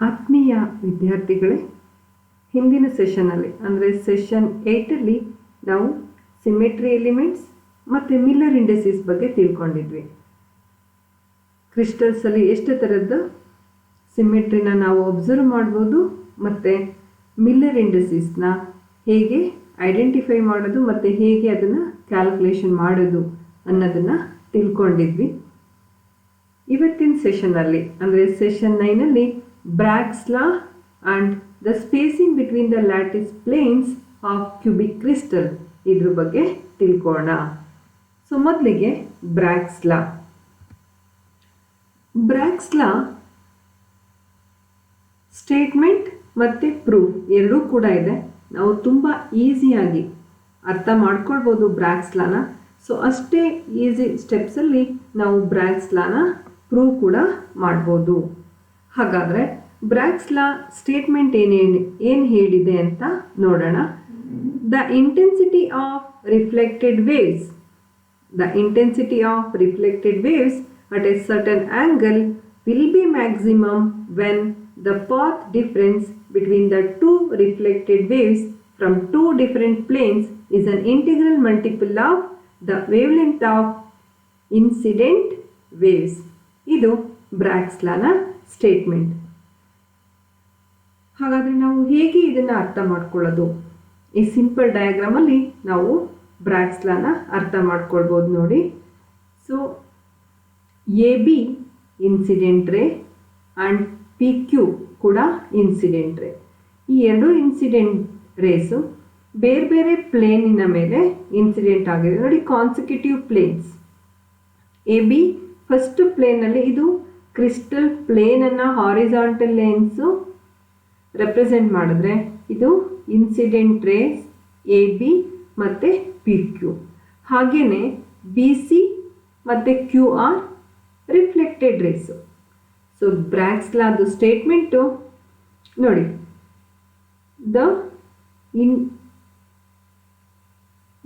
ಆತ್ಮೀಯ ವಿದ್ಯಾರ್ಥಿಗಳೇ, ಹಿಂದಿನ ಸೆಷನಲ್ಲಿ ಅಂದರೆ ಸೆಷನ್ 8ಅಲ್ಲಿ ನಾವು ಸಿಮೆಟ್ರಿ ಎಲಿಮೆಂಟ್ಸ್ ಮತ್ತು ಮಿಲ್ಲರ್ ಇಂಡಸಿಸ್ ಬಗ್ಗೆ ತಿಳ್ಕೊಂಡಿದ್ವಿ. ಕ್ರಿಸ್ಟಲ್ಸಲ್ಲಿ ಎಷ್ಟು ಥರದ ಸಿಮೆಟ್ರಿನ ನಾವು ಒಬ್ಸರ್ವ್ ಮಾಡ್ಬೋದು ಮತ್ತು ಮಿಲ್ಲರ್ ಇಂಡಸಿಸ್ನ ಹೇಗೆ ಐಡೆಂಟಿಫೈ ಮಾಡೋದು ಮತ್ತು ಹೇಗೆ ಅದನ್ನು ಕ್ಯಾಲ್ಕುಲೇಷನ್ ಮಾಡೋದು ಅನ್ನೋದನ್ನು ತಿಳ್ಕೊಂಡಿದ್ವಿ. ಇವತ್ತಿನ ಸೆಷನಲ್ಲಿ ಅಂದರೆ session 9ಅಲ್ಲಿ Bragg's law and the spacing between the lattice planes of cubic crystal ಇದ್ರ ಬಗ್ಗೆ ತಿಳ್ಕೊಳ್ಳೋಣ. ಸೊ ಮೊದಲಿಗೆ Bragg's law. Bragg's law statement ಮತ್ತು ಪ್ರೂಫ್ ಎರಡೂ ಕೂಡ ಇದೆ. ನಾವು ತುಂಬ ಈಸಿಯಾಗಿ ಅರ್ಥ ಮಾಡ್ಕೊಳ್ಬೋದು Bragg's lawನ. ಸೊ ಅಷ್ಟೇ ಈಸಿ ಸ್ಟೆಪ್ಸಲ್ಲಿ ನಾವು Bragg's lawನ ಪ್ರೂವ್ ಕೂಡ ಮಾಡ್ಬೋದು. ಹಾಗಾದರೆ Bragg's law ಸ್ಟೇಟ್ಮೆಂಟ್ ಏನು ಹೇಳಿದೆ ಅಂತ ನೋಡೋಣ. The intensity of reflected waves at a certain angle will be maximum when the path difference between the two reflected waves from two different planes is an integral multiple of the wavelength of incident waves. ಇದು Bragg's lawನ statement. ಹಾಗಾದರೆ ನಾವು ಹೇಗೆ ಇದನ್ನು ಅರ್ಥ ಮಾಡ್ಕೊಳ್ಳೋದು? ಈ simple ಡಯಾಗ್ರಾಮಲ್ಲಿ ನಾವು Bragg's lawನ ಅರ್ಥ ಮಾಡ್ಕೊಳ್ಬೋದು ನೋಡಿ. So A B incident ray and P Q ಕೂಡ ಇನ್ಸಿಡೆಂಟ್ ರೇ. ಈ ಎರಡು ಇನ್ಸಿಡೆಂಟ್ ರೇಸು ಬೇರೆ ಬೇರೆ ಪ್ಲೇನಿನ ಮೇಲೆ ಇನ್ಸಿಡೆಂಟ್ ಆಗಿದೆ ನೋಡಿ. Consecutive planes A B first ಪ್ಲೇನಲ್ಲಿ ಇದು ಕ್ರಿಸ್ಟಲ್ ಪ್ಲೇನನ್ನು ಹಾರಿಜಾಂಟಲ್ ಲೇನ್ಸು ರೆಪ್ರೆಸೆಂಟ್ ಮಾಡಿದ್ರೆ ಇದು ಇನ್ಸಿಡೆಂಟ್ ರೇಸ್ ಎ ಬಿ ಮತ್ತು ಪಿ ಕ್ಯೂ. ಹಾಗೆಯೇ ಬಿ ಸಿ ಮತ್ತು Q R reflected rays. So Bragg's lawದು ಸ್ಟೇಟ್ಮೆಂಟು ನೋಡಿ.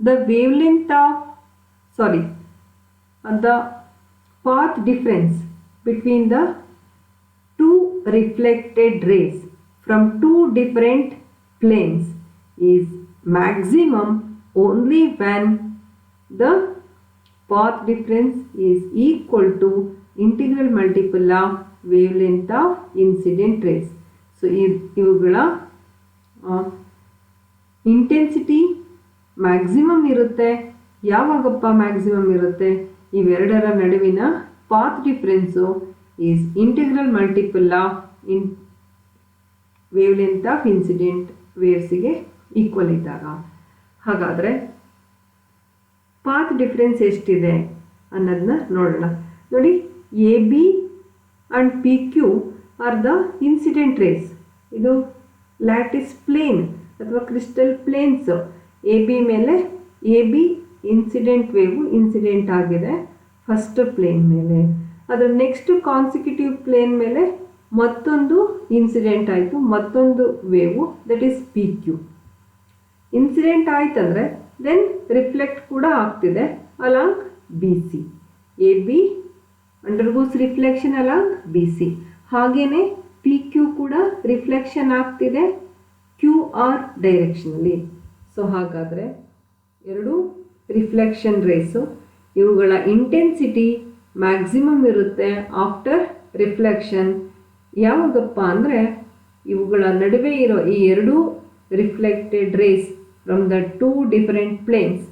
The wavelength of the path difference between the two reflected rays from two different planes is maximum only when the path difference is equal to integral multiple of wavelength of incident rays. So ಇವುಗಳ intensity maximum ಇರುತ್ತೆ. ಯಾವಾಗಪ್ಪ maximum ಇರುತ್ತೆ? ಇವೆರಡರ ನಡುವಿನ path difference is integral multiple of wavelength of incident ವೇವ್ಸಿಗೆ equal ಇದ್ದಾಗ. ಹಾಗಾದರೆ path difference ಎಷ್ಟಿದೆ ಅನ್ನೋದನ್ನ ನೋಡೋಣ ನೋಡಿ. A B and P Q R the incident rays. ಇದು ಲ್ಯಾಟಿಸ್ ಪ್ಲೇನ್ ಅಥವಾ ಕ್ರಿಸ್ಟಲ್ ಪ್ಲೇನ್ಸು. ಎ ಬಿ ಮೇಲೆ A B incident wave incident ಆಗಿದೆ ಫಸ್ಟ್ ಪ್ಲೇನ್ ಮೇಲೆ. ಅದರ ನೆಕ್ಸ್ಟ್ ಕಾನ್ಸಿಕ್ಯೂಟಿವ್ ಪ್ಲೇನ್ ಮೇಲೆ ಮತ್ತೊಂದು ಇನ್ಸಿಡೆಂಟ್ ಆಯಿತು, ಮತ್ತೊಂದು wave, that is P Q. Incident ಆಯ್ತಂದರೆ ದೆನ್ ರಿಫ್ಲೆಕ್ಟ್ ಕೂಡ ಆಗ್ತಿದೆ along B C. A B undergoes reflection along B C. ಹಾಗೆಯೇ ಪಿ ಕ್ಯೂ ಕೂಡ ರಿಫ್ಲೆಕ್ಷನ್ ಆಗ್ತಿದೆ ಕ್ಯೂ ಆರ್ ಡೈರೆಕ್ಷನಲ್ಲಿ. ಸೊ ಹಾಗಾದರೆ ಎರಡು ರಿಫ್ಲೆಕ್ಷನ್ ರೇಸು ಇವುಗಳ ಇಂಟೆನ್ಸಿಟಿ ಮ್ಯಾಕ್ಸಿಮಮ್ ಇರುತ್ತೆ ಆಫ್ಟರ್ ರಿಫ್ಲೆಕ್ಷನ್. ಯಾವಾಗಪ್ಪ ಅಂದರೆ ಇವುಗಳ ನಡುವೆ ಇರೋ ಈ ಎರಡೂ reflected rays from the two different planes,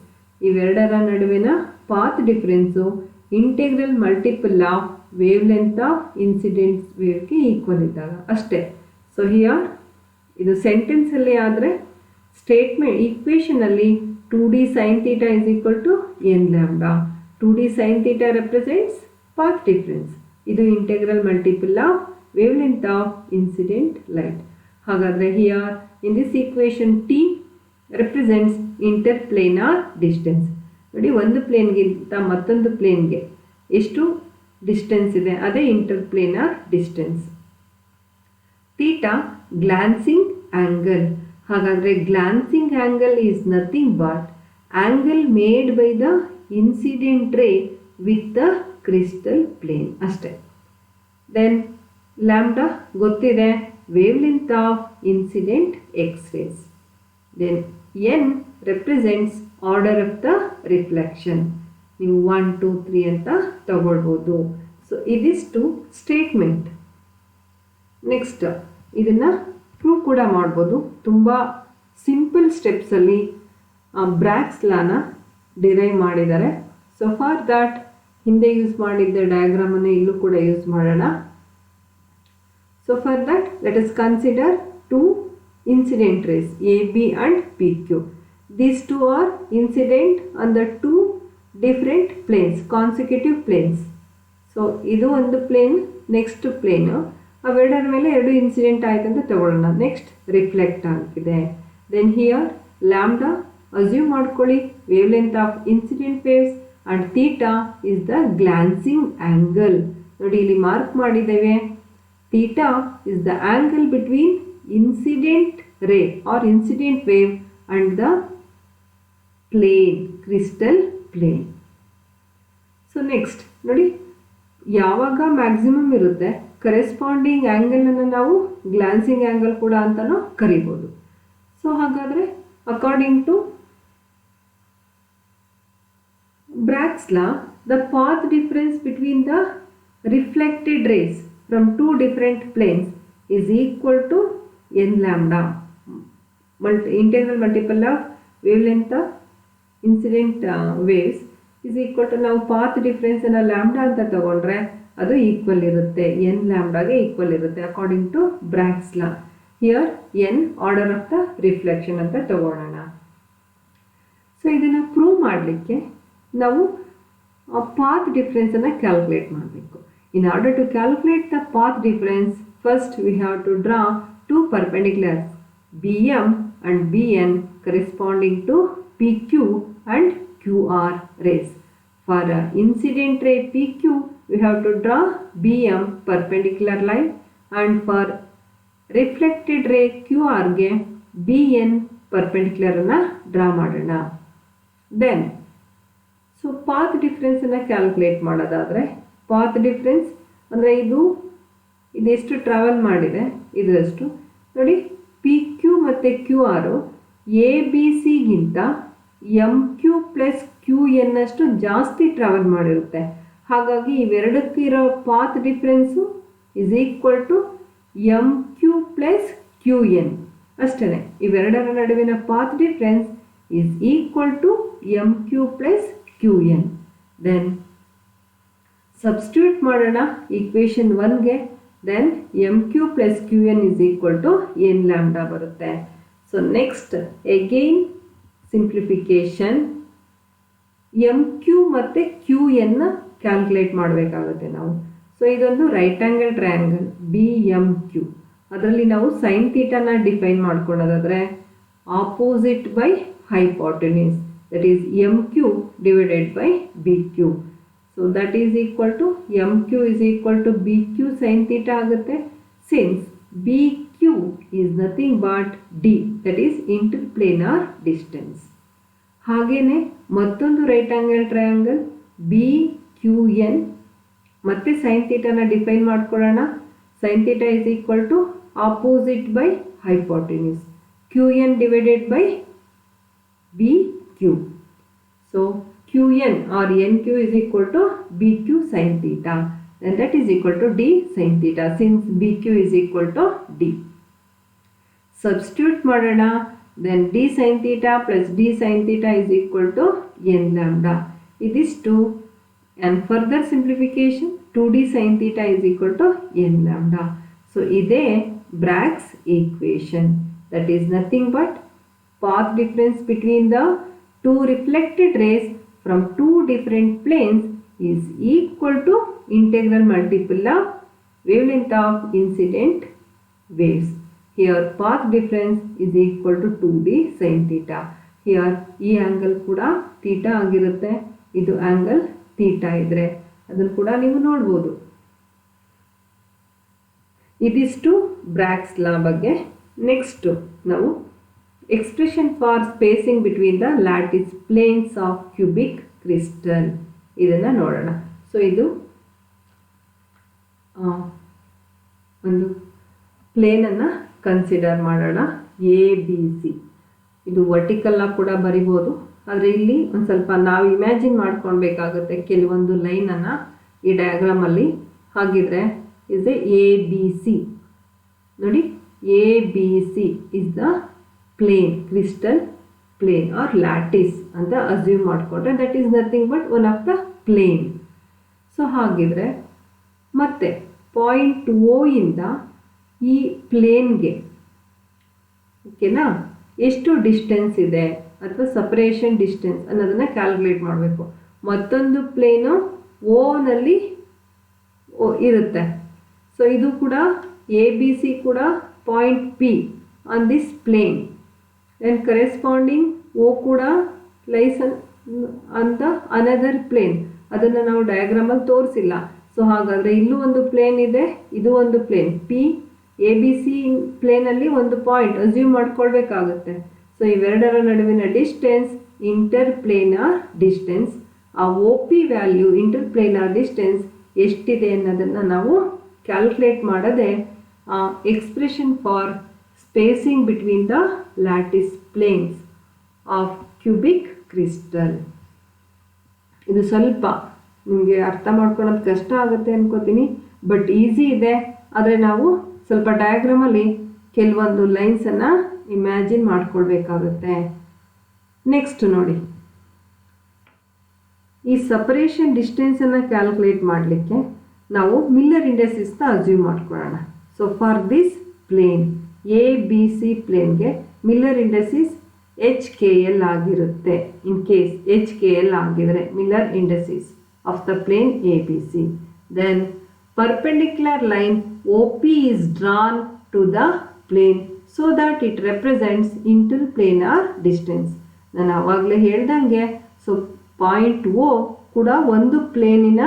ಇವೆರಡರ ನಡುವಿನ path difference integral multiple of wavelength of incident ವೇವ್ಗೆ equal ಇದ್ದಾಗ ಅಷ್ಟೇ. ಸೊ ಹಿಯರ್ ಇದು ಸೆಂಟೆನ್ಸಲ್ಲಿ ಆದರೆ statement ಈಕ್ವೇಷನಲ್ಲಿ 2d sin theta is equal to n lambda. 2d sin theta represents path difference. ಇದು integral multiple of wavelength of incident light. ಹಾಗಾದರೆ here in this equation T represents interplanar distance. ನೋಡಿ, ಒಂದು ಪ್ಲೇನ್ಗಿಂತ ಮತ್ತೊಂದು ಪ್ಲೇನ್ಗೆ ಎಷ್ಟು ಡಿಸ್ಟೆನ್ಸ್ ಇದೆ ಅದೇ interplanar distance. Theta glancing angle. ಹಾಗಾದರೆ glancing angle is nothing but angle made by the incident ray with the crystal plane ಅಷ್ಟೇ. ದೆನ್ ಲ್ಯಾಂಬ್ಡಾ ಗೊತ್ತಿದೆ, wavelength of incident X rays. Then N represents order of the reflection. ನೀವು 1 2 3 ಅಂತ ತಗೊಳ್ಬೋದು. So ಇದಿಷ್ಟು statement. Next ಇದನ್ನು prove ಕೂಡ ಮಾಡ್ಬೋದು. ತುಂಬ ಸಿಂಪಲ್ ಸ್ಟೆಪ್ಸಲ್ಲಿ ಬ್ರ್ಯಾಗ್ಸ್ ಲಾನ ಡಿರೈವ್ ಮಾಡಿದ್ದಾರೆ. ಸೊ ಫಾರ್ ದ್ಯಾಟ್ ಹಿಂದೆ ಯೂಸ್ ಮಾಡಿದ್ದ ಡಯಾಗ್ರಾಮನ್ನು ಇಲ್ಲೂ ಕೂಡ ಯೂಸ್ ಮಾಡೋಣ. So for that let us consider two incident rays AB and PQ. These two are incident on the two different planes, consecutive planes. So ಇದು ಒಂದು plane, next plain, ಅವೆರಡರ ಮೇಲೆ ಎರಡು incident ಆಯ್ತು ಅಂತ ತಗೊಳ್ಳೋಣ. ನೆಕ್ಸ್ಟ್ ರಿಫ್ಲೆಕ್ಟ್ ಆಗಿದೆ. Then here lambda assume ಮಾಡ್ಕೊಳ್ಳಿ wavelength of incident waves and theta is the glancing angle. ನೋಡಿ ಇಲ್ಲಿ ಮಾರ್ಕ್ ಮಾಡಿದ್ದೇವೆ. Theta is the angle between incident ray or incident wave and the plane, crystal plane. So next ನೋಡಿ, ಯಾವಾಗ maximum ಇರುತ್ತೆ corresponding ಆ್ಯಂಗಲನ್ನು ನಾವು ಗ್ಲಾನ್ಸಿಂಗ್ angle ಕೂಡ ಅಂತಲೂ ಕರಿಬೋದು. ಸೊ ಹಾಗಾದರೆ according to Bragg's law, the path difference between the reflected rays from two different planes is equal to n lambda. Integral multiple of wavelength of incident waves is equal to, ನಾವು path difference ಅನ್ನು lambda ಅಂತ ತಗೊಂಡ್ರೆ ಅದು equal ಇರುತ್ತೆ, n ಲ್ಯಾಂಬ್ಡಾಗೆ equal ಇರುತ್ತೆ according to Bragg's law. Here n order of the reflection ಅಂತ ತಗೊಳ್ಳೋಣ. ಸೊ ಇದನ್ನು ಪ್ರೂವ್ ಮಾಡಲಿಕ್ಕೆ ನಾವು ಪಾತ್ ಡಿಫ್ರೆನ್ಸನ್ನು ಕ್ಯಾಲ್ಕುಲೇಟ್ ಮಾಡಬೇಕು. In order to calculate the path difference, first we have to draw two perpendiculars BM and BN corresponding to PQ and QR rays. For incident ray PQ, we have to draw BM perpendicular line, and for reflected ray QR ಗೆ BN perpendicular ಅನ್ನು draw ಮಾಡೋಣ. Then so path ಡಿಫ್ರೆನ್ಸನ್ನು calculate ಮಾಡೋದಾದರೆ, path difference ಅಂದರೆ ಇದೆಷ್ಟು travel ಮಾಡಿದೆ ಇದರಷ್ಟು. ನೋಡಿ ಪಿ ಕ್ಯೂ ಮತ್ತು ಕ್ಯೂ ಆರು ಎ ಬಿ ಸಿಗಿಂತ M Q plus Q N ಅಷ್ಟು ಜಾಸ್ತಿ ಟ್ರಾವೆಲ್ ಮಾಡಿರುತ್ತೆ. ಹಾಗಾಗಿ ಇವೆರಡಕ್ಕಿರೋ path difference is equal to M Q plus Q N ಅಷ್ಟೇ. ಇವೆರಡರ ನಡುವಿನ path difference is equal to mq plus qn. Then substitute ಮಾಡೋಣ equation 1ಗೆ. then mq plus qn is equal to n lambda ಬರುತ್ತೆ. So next again simplification, mq ಮತ್ತು qn calculate ಮಾಡಬೇಕಾಗುತ್ತೆ ನಾವು. So ಇದೊಂದು right angle triangle BMQ. ಅದರಲ್ಲಿ ನಾವು sine ಥೀಟಾನ define ಮಾಡ್ಕೊಳ್ಳೋದಾದರೆ opposite by hypotenuse, that is MQ divided by BQ. So that is equal to MQ is equal to BQ sin theta ಆಗುತ್ತೆ. Since BQ is nothing but D, that is interplanar distance. ಹಾಗೇನೆ ಮತ್ತೊಂದು right angle triangle BQN, ಮತ್ತೆ sin ಥೀಟಾನ define ಮಾಡ್ಕೊಳ್ಳೋಣ. sin theta is equal to opposite by hypotenuse, QN divided by BQ. So QN or NQ is equal to BQ sin theta, and that is equal to D sin theta since BQ is equal to D. Substitute ಮಾಡೋಣ. Then D sin theta plus D sin theta is equal to n lambda. It is 2, and further simplification 2D sin theta is equal to n lambda. So ಇದೇ Bragg's equation, that is nothing but path difference between the two reflected rays from two different planes is equal to integral multiple of wavelength of incident waves. Here path difference is equal to 2D sin theta. Here ಈ angle ಕೂಡ theta ಆಗಿರುತ್ತೆ, ಇದು angle theta ಇದ್ರೆ ಅದನ್ನು ಕೂಡ ನೀವು ನೋಡ್ಬೋದು. ಇದಿಷ್ಟು ಬ್ರಾಗ್ಸ್ ಲಾ ಬಗ್ಗೆ. ನೆಕ್ಸ್ಟ್ ನಾವು expression for spacing between the lattice planes of cubic crystal ಇದನ್ನು ನೋಡೋಣ. ಸೊ ಇದು ಒಂದು ಪ್ಲೇನನ್ನು ಕನ್ಸಿಡರ್ ಮಾಡೋಣ. ಎ ಬಿ ಸಿ ಇದು ವರ್ಟಿಕಲ್ಲಾಗಿ ಕೂಡ ಬರಿಬೋದು, ಆದರೆ ಇಲ್ಲಿ ಒಂದು ಸ್ವಲ್ಪ ನಾವು ಇಮ್ಯಾಜಿನ್ ಮಾಡ್ಕೊಳ್ಬೇಕಾಗುತ್ತೆ ಕೆಲವೊಂದು ಲೈನನ್ನು ಈ ಡಯಾಗ್ರಾಮಲ್ಲಿ. ಹಾಗಿದ್ರೆ ಇಸ್ ಎ ಬಿ ಸಿ ನೋಡಿ, A B C is the plane, crystal plane or lattice ಅಂತ ಅಸ್ಯೂಮ್ ಮಾಡಿಕೊಂಡ್ರೆ that is nothing but one of the plane. So ಹಾಗಿದ್ರೆ ಮತ್ತೆ ಪಾಯಿಂಟ್ ಓ ಇಂದ ಈ ಪ್ಲೇನ್ಗೆ ಓಕೆನಾ ಎಷ್ಟು ಡಿಸ್ಟೆನ್ಸ್ ಇದೆ ಅಥವಾ ಸಪ್ರೇಷನ್ ಡಿಸ್ಟೆನ್ಸ್ ಅನ್ನೋದನ್ನು ಕ್ಯಾಲ್ಕುಲೇಟ್ ಮಾಡಬೇಕು. ಮತ್ತೊಂದು ಪ್ಲೇನು ಓನಲ್ಲಿ ಇರುತ್ತೆ. ಸೊ ಇದು ಕೂಡ ಎ ಬಿ ಸಿ ಕೂಡ point P on this plane, then corresponding O ಕೂಡ lies on the another plane. ಅದನ್ನು ನಾವು ಡಯಾಗ್ರಾಮಲ್ಲಿ ತೋರಿಸಿಲ್ಲ. ಸೊ ಹಾಗಾದರೆ ಇಲ್ಲೂ ಒಂದು ಪ್ಲೇನ್ ಇದೆ, ಇದು ಒಂದು plane P. A B C ಪ್ಲೇನಲ್ಲಿ ಒಂದು ಪಾಯಿಂಟ್ ಅಸ್ಯೂಮ್ ಮಾಡ್ಕೊಳ್ಬೇಕಾಗುತ್ತೆ. ಸೊ ಇವೆರಡರ ನಡುವಿನ ಡಿಸ್ಟೆನ್ಸ್ ಇಂಟರ್ ಪ್ಲೇನಾರ್ ಡಿಸ್ಟೆನ್ಸ್. ಆ O P value interplanar distance ಎಷ್ಟಿದೆ ಅನ್ನೋದನ್ನು ನಾವು ಕ್ಯಾಲ್ಕುಲೇಟ್ ಮಾಡದೆ expression for spacing between the lattice planes of cubic crystal. ಇದು ಸ್ವಲ್ಪ ನಿಮಗೆ ಅರ್ಥ ಮಾಡ್ಕೊಳ್ಳೋದು ಕಷ್ಟ ಆಗುತ್ತೆ ಅನ್ಕೋತೀನಿ, ಬಟ್ ಈಸಿ ಇದೆ. ಆದರೆ ನಾವು ಸ್ವಲ್ಪ ಡಯಾಗ್ರಾಮಲ್ಲಿ ಕೆಲವೊಂದು ಲೈನ್ಸನ್ನು ಇಮ್ಯಾಜಿನ್ ಮಾಡ್ಕೊಳ್ಬೇಕಾಗುತ್ತೆ. ನೆಕ್ಸ್ಟ್ ನೋಡಿ, ಈ ಸಪರೇಷನ್ ಡಿಸ್ಟೆನ್ಸನ್ನು ಕ್ಯಾಲ್ಕುಲೇಟ್ ಮಾಡಲಿಕ್ಕೆ ನಾವು ಮಿಲ್ಲರ್ ಇಂಡಸ್ಟ್ರೀಸ್ನ ಅಸ್ಯೂಮ್ ಮಾಡ್ಕೊಳ್ಳೋಣ. So for this plane A B C ಪ್ಲೇನ್ಗೆ Miller indices H K L ಆಗಿರುತ್ತೆ. In case H K L ಆಗಿದ್ರೆ Miller indices of the plane A B C, then perpendicular line OP is drawn to the plane so that it represents interplanar distance. ನಾನು ಆವಾಗಲೇ ಹೇಳ್ದಂಗೆ so point ಓ ಕೂಡ ಒಂದು ಪ್ಲೇನಿನ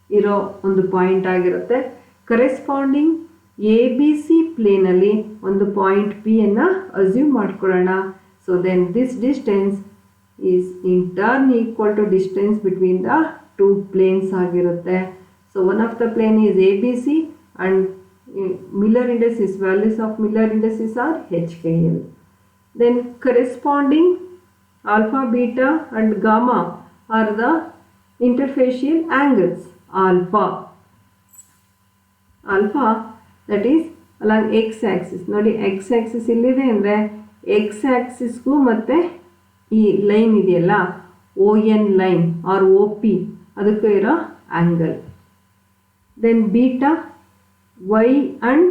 ಇರೋ ಒಂದು point ಆಗಿರುತ್ತೆ. Corresponding A B C ಪ್ಲೇನಲ್ಲಿ ಒಂದು ಪಾಯಿಂಟ್ ಪಿ ಅನ್ನು ಅಸ್ಯೂಮ್ ಮಾಡ್ಕೊಳ್ಳೋಣ. So then this distance is in turn equal to distance between the two planes ಆಗಿರುತ್ತೆ. So one of the plane is ABC and Miller indices, values of Miller indices are HKL. Then corresponding alpha, beta and gamma are the interfacial angles. Alpha that is along x axis. ನೋಡಿ x axis ಇಲ್ಲಿದೆ ಅಂದರೆ x axisಗೂ ಮತ್ತು ಈ line ಇದೆಯಲ್ಲ ON line R OP ಅದಕ್ಕೆ ಇರೋ angle. Then beta y and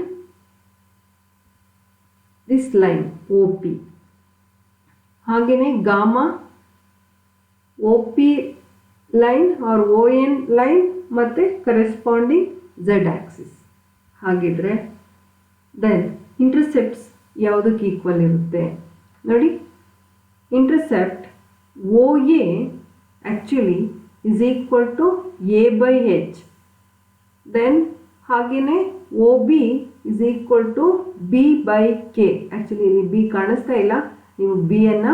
this line OP. ಹಾಗೆಯೇ gamma OP line or ON line ಮತ್ತು ಕರೆಸ್ಪಾಂಡಿಂಗ್ z ಆಕ್ಸಿಸ್. ಹಾಗಿದ್ರೆ ದೆನ್ ಇಂಟರ್ಸೆಪ್ಟ್ಸ್ ಯಾವುದಕ್ಕೆ ಈಕ್ವಲ್ ಇರುತ್ತೆ ನೋಡಿ. Intercept OA actually is equal to A/H. Then ಹಾಗೆಯೇ O B is equal to B/K. Actually ಇಲ್ಲಿ B ಕಾಣಿಸ್ತಾ ಇಲ್ಲ, ನೀವು ಬಿಯನ್ನು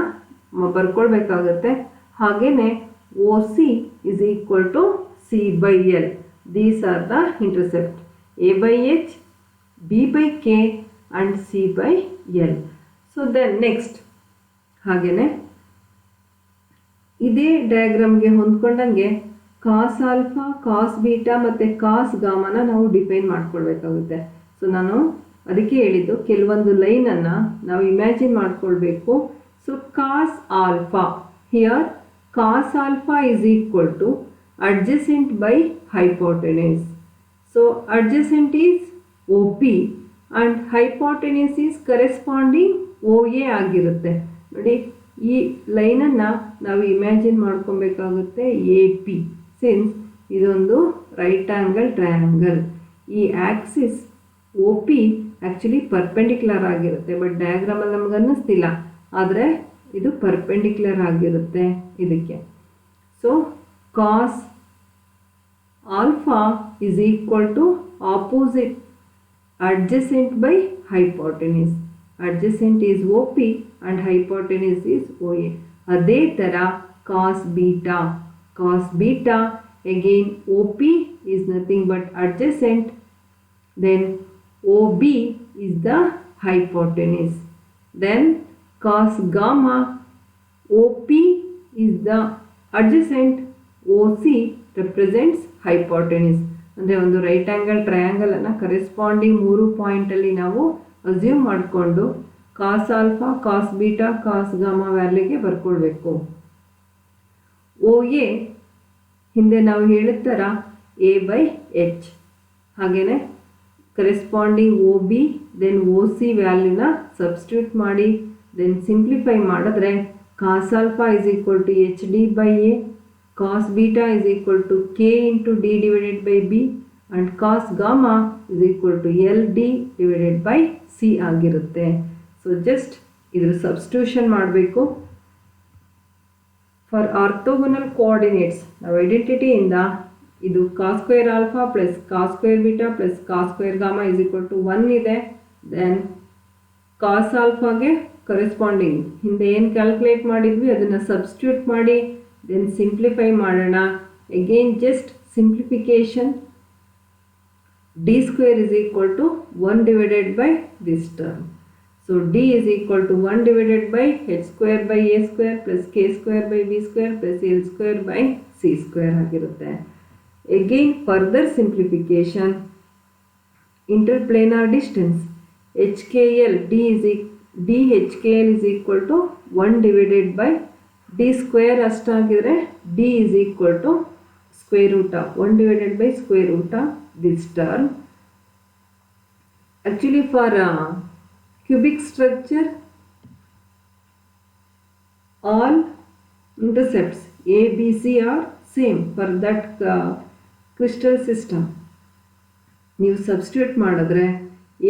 ಬರ್ಕೊಳ್ಬೇಕಾಗುತ್ತೆ. ಹಾಗೆಯೇ O C is equal to C/L. These are the intercept A/H, B/K and C/L. So then next ಹಾಗೆಯೇ ಇದೇ ಡಯಾಗ್ರಾಮ್ಗೆ ಹೊಂದ್ಕೊಂಡಂಗೆ ಕಾಸ್ ಆಲ್ಫಾ, ಕಾಸ್ ಬೀಟಾ ಮತ್ತು ಕಾಸ್ ಗಾಮನ ನಾವು ಡಿಫೈನ್ ಮಾಡ್ಕೊಳ್ಬೇಕಾಗುತ್ತೆ. ಸೊ ನಾನು ಅದಕ್ಕೆ ಹೇಳಿದ್ದು ಕೆಲವೊಂದು ಲೈನನ್ನು ನಾವು ಇಮ್ಯಾಜಿನ್ ಮಾಡ್ಕೊಳ್ಬೇಕು. So cos alpha, here cos alpha is equal to adjacent by hypotenuse. So adjacent is O P and hypotenuse is corresponding O A ಆಗಿರುತ್ತೆ. ನೋಡಿ ಈ ಲೈನನ್ನು ನಾವು ಇಮ್ಯಾಜಿನ್ ಮಾಡ್ಕೊಬೇಕಾಗುತ್ತೆ ಎ ಪಿ. ಸಿನ್ಸ್ ಇದೊಂದು ರೈಟ್ ಆ್ಯಂಗಲ್ ಟ್ರಯಾಂಗಲ್, ಈ axis O P actually perpendicular ಆಗಿರುತ್ತೆ, but ಡಯಾಗ್ರಾಮಲ್ಲಿ ನಮ್ಗೆ ಅನ್ನಿಸ್ತಿಲ್ಲ, ಆದರೆ ಇದು ಪರ್ಪೆಂಡಿಕ್ಯುಲರ್ ಆಗಿರುತ್ತೆ ಇದಕ್ಕೆ. So cos alpha is equal to opposite adjacent by hypotenuse. Adjacent is O P and hypotenuse is O A. ಅದೇ ಥರ ಕಾಸ್ beta, cos beta again OP is nothing but adjacent, then OB is the hypotenuse. Then cos gamma OP is the adjacent, OC represents hypotenuse. ಅಂದರೆ ಒಂದು right angle ಟ್ರಯಾಂಗಲನ್ನು corresponding 3 ಪಾಯಿಂಟಲ್ಲಿ ನಾವು assume ಮಾಡಿಕೊಂಡು cos alpha, cos beta, cos gamma ವ್ಯಾಲ್ಯೂಗೆ ಬರ್ಕೊಳ್ಬೇಕು. OA ಹಿಂದೆ ನಾವು ಹೇಳಿದ ಥರ A/H, ಹಾಗೆಯೇ ಕರೆಸ್ಪಾಂಡಿಂಗ್ OB ದೆನ್ OC ವ್ಯಾಲ್ಯೂನ ಸಬ್ಸ್ಟಿಟ್ಯೂಟ್ ಮಾಡಿ ದೆನ್ ಸಿಂಪ್ಲಿಫೈ ಮಾಡಿದ್ರೆ cos alpha is equal to HD/A, cos beta is equal to K into D divided by B and cos gamma is equal to LD divided by C ಆಗಿರುತ್ತೆ. So just ಇದ್ರ substitution ಮಾಡಬೇಕು. For orthogonal coordinates ನಾವು ಐಡೆಂಟಿಟಿಯಿಂದ ಇದು cos square alpha plus cos square beta plus cos square gamma is equal to 1 ಇದೆ. Then ಕಾಸ್ ಆಲ್ಫಾಗೆ corresponding ಹಿಂದೆ ಏನು calculate ಮಾಡಿದ್ವಿ ಅದನ್ನು ಸಬ್ಸ್ಟಿಟ್ಯೂಟ್ ಮಾಡಿ then simplify ಮಾಡೋಣ. again just simplification, d square is equal to 1 divided by this term. so d is equal to 1 divided by h square by a square plus k square by b square plus l square by c square ಆಗಿರುತ್ತೆ. again further simplification, interplanar distance hkl dhkl is equal to 1 divided by d square ಅಷ್ಟಾಗಿದ್ರೆ d is equal to square root of 1 divided by square root of this term. Actually for cubic structure all intercepts A, B, C are same for that crystal system. ನೀವು substitute ಮಾಡಿದ್ರೆ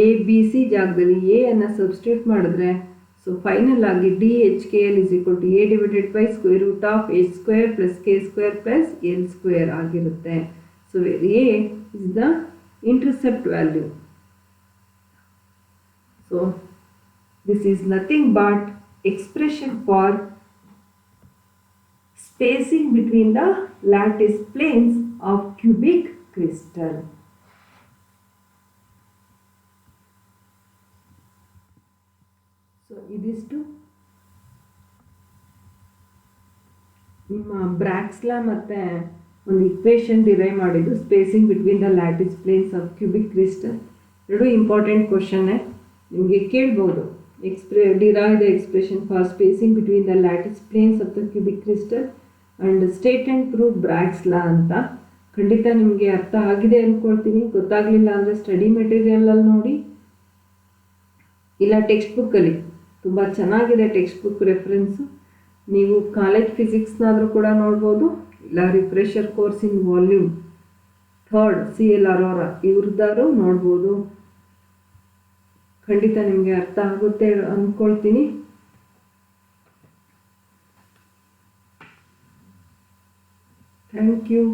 A, B, C ಜಾಗದಲ್ಲಿ A ಅನ್ನು substitute ಮಾಡಿದ್ರೆ so final ಆಗಿ DHKL is equal to A divided by square root of H square plus K square plus L square ಆಗಿರುತ್ತೆ. So A is the intercept value. So this is nothing but expression for spacing between the lattice planes of cubic crystal. So ಇದಿಷ್ಟು ನಿಮ್ಮ Bragg's law ಮತ್ತು ಒಂದು equation derive ಮಾಡಿದ್ದು spacing between the lattice planes of cubic crystal. ಎರಡು important ಕ್ವಶನ್ನೇ, ನಿಮಗೆ ಕೇಳ್ಬೋದು. Derive the expression for spacing between the lattice planes of the cubic crystal and state and prove Bragg's law ಅಂತ. ಖಂಡಿತ ನಿಮಗೆ ಅರ್ಥ ಆಗಿದೆ ಅಂದ್ಕೊಳ್ತೀನಿ. ಗೊತ್ತಾಗಲಿಲ್ಲ ಅಂದರೆ ಸ್ಟಡಿ ಮೆಟೀರಿಯಲಲ್ಲಿ ನೋಡಿ, ಇಲ್ಲ ಟೆಕ್ಸ್ಟ್ ಬುಕ್ಕಲ್ಲಿ ತುಂಬ ಚೆನ್ನಾಗಿದೆ ಟೆಕ್ಸ್ಟ್ ಬುಕ್ ರೆಫರೆನ್ಸು. ನೀವು ಕಾಲೇಜ್ ಫಿಸಿಕ್ಸ್ನಾದರೂ ಕೂಡ ನೋಡ್ಬೋದು, ಇಲ್ಲ refresher course in volume 3 CL Arora ಇವ್ರದ್ದಾರು ನೋಡ್ಬೋದು. ಖಂಡಿತ ನಿಮಗೆ ಅರ್ಥ ಆಗುತ್ತೆ ಅಂದ್ಕೊಳ್ತೀನಿ. Thank you.